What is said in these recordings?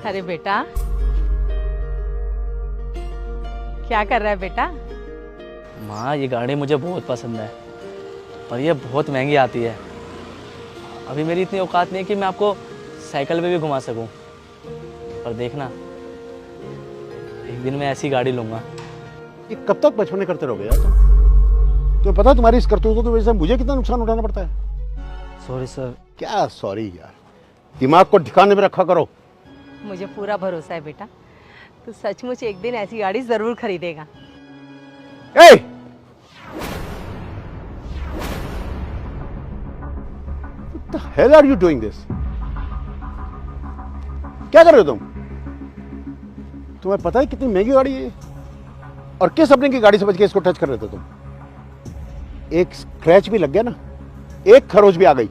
अरे बेटा, क्या कर रहा है बेटा? माँ, ये गाड़ी मुझे बहुत पसंद है, पर ये बहुत महंगी आती है। अभी मेरी इतनी औकात नहीं है कि मैं आपको साइकिल पे भी घुमा सकूं। पर देखना, एक दिन मैं ऐसी गाड़ी लूंगा। ये कब तक बचपने करते रहोगे यार तुम? तुम्हें पता है तुम्हारी इस करतूतों की वजह से मुझे कितना नुकसान उठाना पड़ता है? Sorry sir. क्या सॉरी यार, दिमाग को ठिकाने में रखा करो। मुझे पूरा भरोसा है बेटा, तू सचमुच एक दिन ऐसी गाड़ी जरूर खरीदेगा। Hey! What the hell are you doing this? क्या कर रहे हो तुम? तुम्हें पता है कितनी महंगी गाड़ी है और किस अपने की गाड़ी समझ के इसको टच कर रहे थे तुम? एक स्क्रैच भी लग गया ना, एक खरोच भी आ गई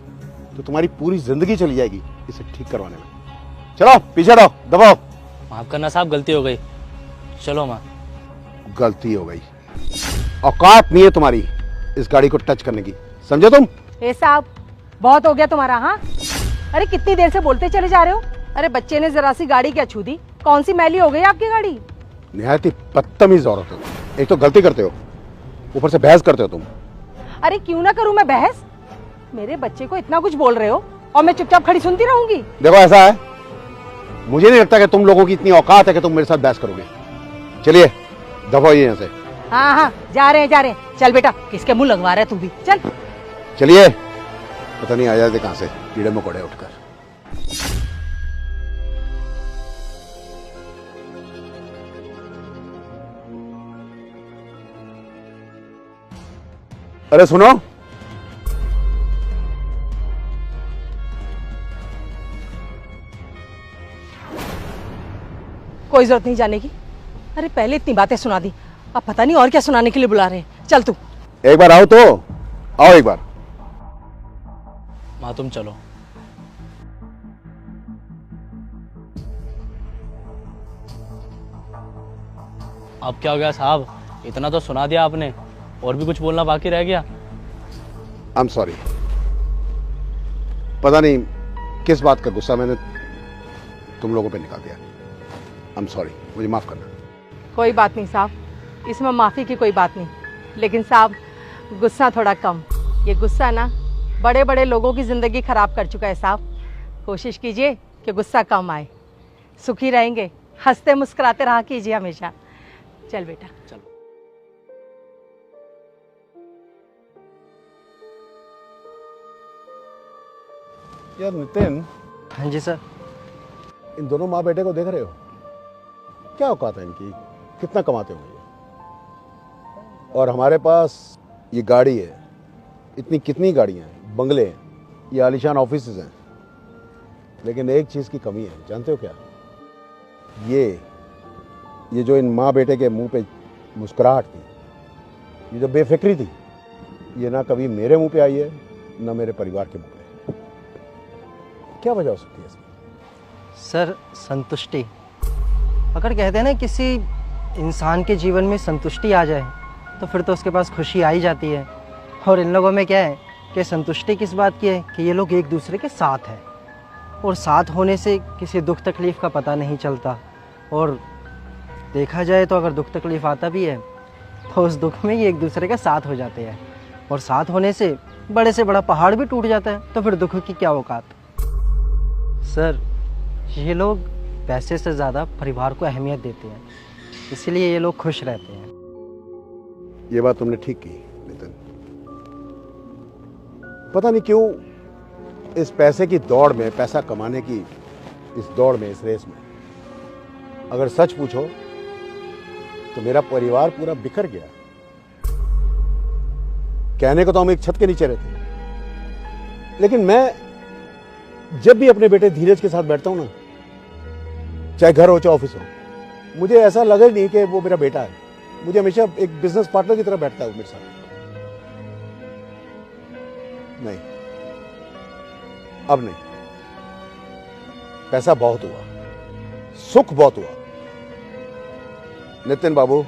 तो तुम्हारी पूरी जिंदगी चली जाएगी इसे ठीक करवाने में। चलो पीछे हटो, दबाओ। माफ करना साहब, गलती हो गई। चलो माँ। गलती हो गई? औकात नहीं है तुम्हारी इस गाड़ी को टच करने की, समझे तुम? ए साहब, बहुत हो गया तुम्हारा। हाँ, अरे कितनी देर से बोलते चले जा रहे हो? अरे बच्चे ने जरा सी गाड़ी क्या छू दी? कौन सी मैली हो गई आपकी गाड़ी? निहायत ही बदतमीज औरत हो। एक तो गलती करते हो, ऊपर से बहस करते हो तुम। अरे क्यों ना करूं मैं बहस? मेरे बच्चे को इतना कुछ बोल रहे हो और मैं चुपचाप खड़ी सुनती रहूंगी? देखो ऐसा है, मुझे नहीं लगता कि तुम लोगों की इतनी औकात है कि तुम मेरे साथ बहस करोगे। चलिए दफा होइए यहाँ से। हाँ हाँ, जा रहे हैं। चल बेटा, किसके मुंह लगवा रहा है तू भी? चल चलिए, पता नहीं आ जाते कहां से कीड़े मकोड़े उठकर। अरे सुनो, कोई जरूरत नहीं जाने की। अरे पहले इतनी बातें सुना दी, अब पता नहीं और क्या सुनाने के लिए बुला रहे हैं। चल तू। एक बार आओ तो आओ एक बार। माँ तुम चलो। अब क्या हो गया साहब, इतना तो सुना दिया आपने, और भी कुछ बोलना बाकी रह गया? आई एम सॉरी, पता नहीं किस बात का गुस्सा मैंने तुम लोगों पे निकाल दिया। आई एम सॉरी, मुझे माफ करना। कोई बात नहीं साहब, इसमें माफी की कोई बात नहीं, लेकिन साहब गुस्सा थोड़ा कम। ये गुस्सा ना बड़े बड़े लोगों की जिंदगी खराब कर चुका है साहब। कोशिश कीजिए कि गुस्सा कम आए, सुखी रहेंगे, हंसते मुस्कुराते रहा कीजिए हमेशा। चल बेटा चलो। यार नितिन। हाँ जी सर। इन दोनों माँ बेटे को देख रहे हो? क्या औकात है इनकी, कितना कमाते होंगे ये? और हमारे पास ये गाड़ी है, इतनी कितनी गाड़ियां हैं, बंगले हैं, ये आलीशान ऑफिसेज हैं, लेकिन एक चीज की कमी है, जानते हो क्या? ये जो इन माँ बेटे के मुंह पे मुस्कुराहट थी, ये जो बेफिक्री थी, ये ना कभी मेरे मुंह पे आई है ना मेरे परिवार के मुंह पे। क्या वजह हो सकती है इसकी? सर संतुष्टि। अगर कहते हैं ना किसी इंसान के जीवन में संतुष्टि आ जाए तो फिर तो उसके पास खुशी आ ही जाती है। और इन लोगों में क्या है कि संतुष्टि किस बात की है कि ये लोग एक दूसरे के साथ हैं, और साथ होने से किसी दुख तकलीफ़ का पता नहीं चलता। और देखा जाए तो अगर दुख तकलीफ़ आता भी है तो उस दुख में ये एक दूसरे के साथ हो जाते हैं, और साथ होने से बड़ा पहाड़ भी टूट जाता है, तो फिर दुख की क्या औकात। सर ये लोग पैसे से ज़्यादा परिवार को अहमियत देते हैं, इसीलिए ये लोग खुश रहते हैं। ये बात तुमने ठीक की नितिन। पता नहीं क्यों इस पैसे की दौड़ में, पैसा कमाने की इस दौड़ में, इस रेस में, अगर सच पूछो तो मेरा परिवार पूरा बिखर गया। कहने को तो हम एक छत के नीचे रहते, लेकिन मैं जब भी अपने बेटे धीरज के साथ बैठता हूं ना, चाहे घर हो चाहे ऑफिस हो, मुझे ऐसा लगा ही नहीं कि वो मेरा बेटा है। मुझे हमेशा एक बिजनेस पार्टनर की तरह बैठता है वो मेरे साथ। नहीं, अब नहीं। पैसा बहुत हुआ, सुख बहुत हुआ। नितिन बाबू,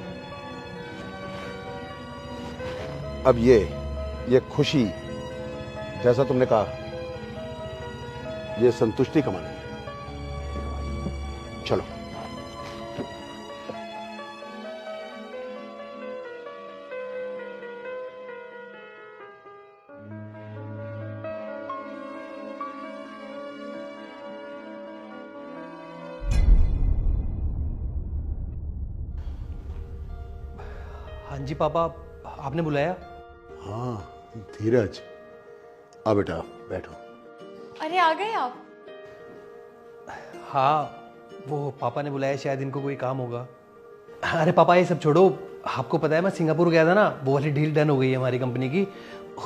अब ये खुशी, जैसा तुमने कहा, ये संतुष्टि कमानी है। चलो। हाँ जी पापा, आपने बुलाया? हाँ धीरज, आ बेटा बैठो। अरे आ गए आप? हाँ, वो पापा ने बुलाया, शायद इनको कोई काम होगा। अरे पापा ये सब छोड़ो, आपको पता है मैं सिंगापुर गया था ना, वो वाली डील डन हो गई है हमारी कंपनी की।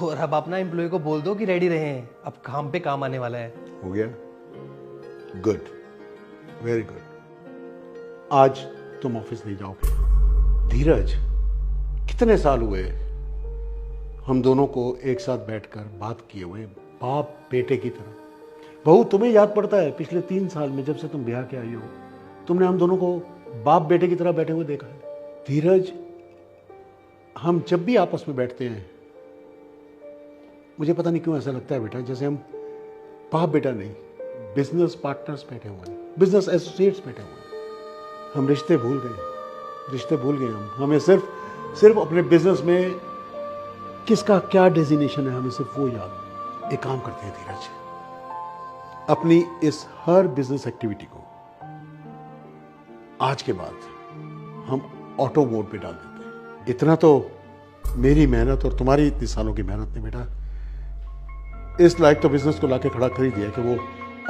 और अब अपना एम्प्लॉय को बोल दो कि रेडी रहें, अब काम पे काम आने वाला है। हो गया? Good, very good. आज तुम ऑफिस नहीं जाओगे। धीरज, कितने साल हुए हम दोनों को एक साथ बैठकर बात किए हुए, बाप बेटे की तरह। बहू, तुम्हें याद पड़ता है पिछले 3 साल में जब से तुम बिहार के आई हो, तुमने हम दोनों को बाप बेटे की तरह बैठे हुए देखा है। धीरज, हम जब भी आपस में बैठते हैं, मुझे पता नहीं क्यों ऐसा लगता है बेटा जैसे हम बाप बेटा नहीं, बिजनेस पार्टनर्स बैठे हुए हैं, बिजनेस एसोसिएट्स बैठे हुए हैं। हम रिश्ते भूल गए हम। हमें सिर्फ अपने बिजनेस में किसका क्या डेजिग्नेशन है, हमें सिर्फ वो याद। एक काम करते हैं धीरज, अपनी इस हर बिजनेस एक्टिविटी को आज के बाद हम ऑटो मोड पे डाल देते हैं। इतना तो मेरी मेहनत और तुम्हारी इतनी सालों की मेहनत ने बेटा इस लायक तो बिजनेस को लाके खड़ा कर ही दिया कि वो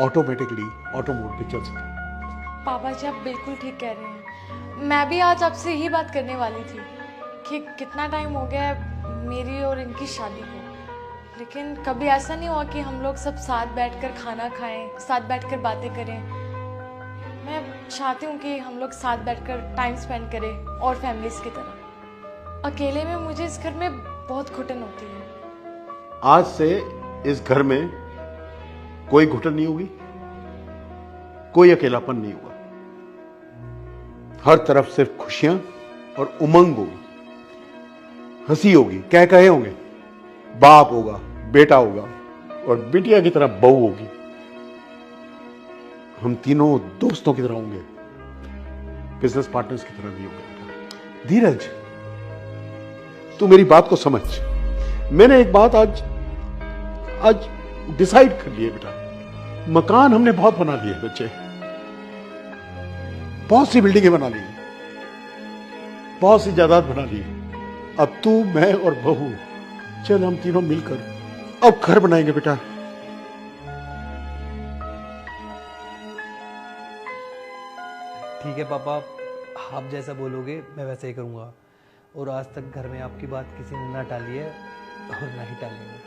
ऑटोमेटिकली ऑटो मोड पे चल सके। पापा जी आप बिल्कुल ठीक कह रहे हैं। मैं भी आज आपसे यही बात करने वाली थी कि कितना टाइम हो गया है मेरी और इनकी शादी को, लेकिन कभी ऐसा नहीं हुआ कि हम लोग सब साथ बैठकर खाना खाएं, साथ बैठकर बातें करें। मैं चाहती हूँ कि हम लोग साथ बैठकर टाइम स्पेंड करें और फैमिलीज की तरह। अकेले में मुझे इस घर में बहुत घुटन होती है। आज से इस घर में कोई घुटन नहीं होगी, कोई अकेलापन नहीं होगा। हर तरफ सिर्फ खुशियां और उमंग होगी, हंसी होगी, कह कहे होंगे, बाप होगा, बेटा होगा और बिटिया की तरह बहू होगी। हम तीनों दोस्तों की तरह होंगे, बिजनेस पार्टनर्स की तरह भी होंगे। धीरज, तू मेरी बात को समझ। मैंने एक बात आज डिसाइड कर लिया बेटा। मकान हमने बहुत बना लिए बच्चे, बहुत सी बिल्डिंगें बना ली, बहुत सी जायदाद बना ली। अब तू, मैं और बहू, चल हम तीनों मिलकर अब घर बनाएंगे बेटा। ठीक है पापा, आप जैसा बोलोगे मैं वैसा ही करूँगा। और आज तक घर में आपकी बात किसी ने ना टाली है और ना ही टालेंगे।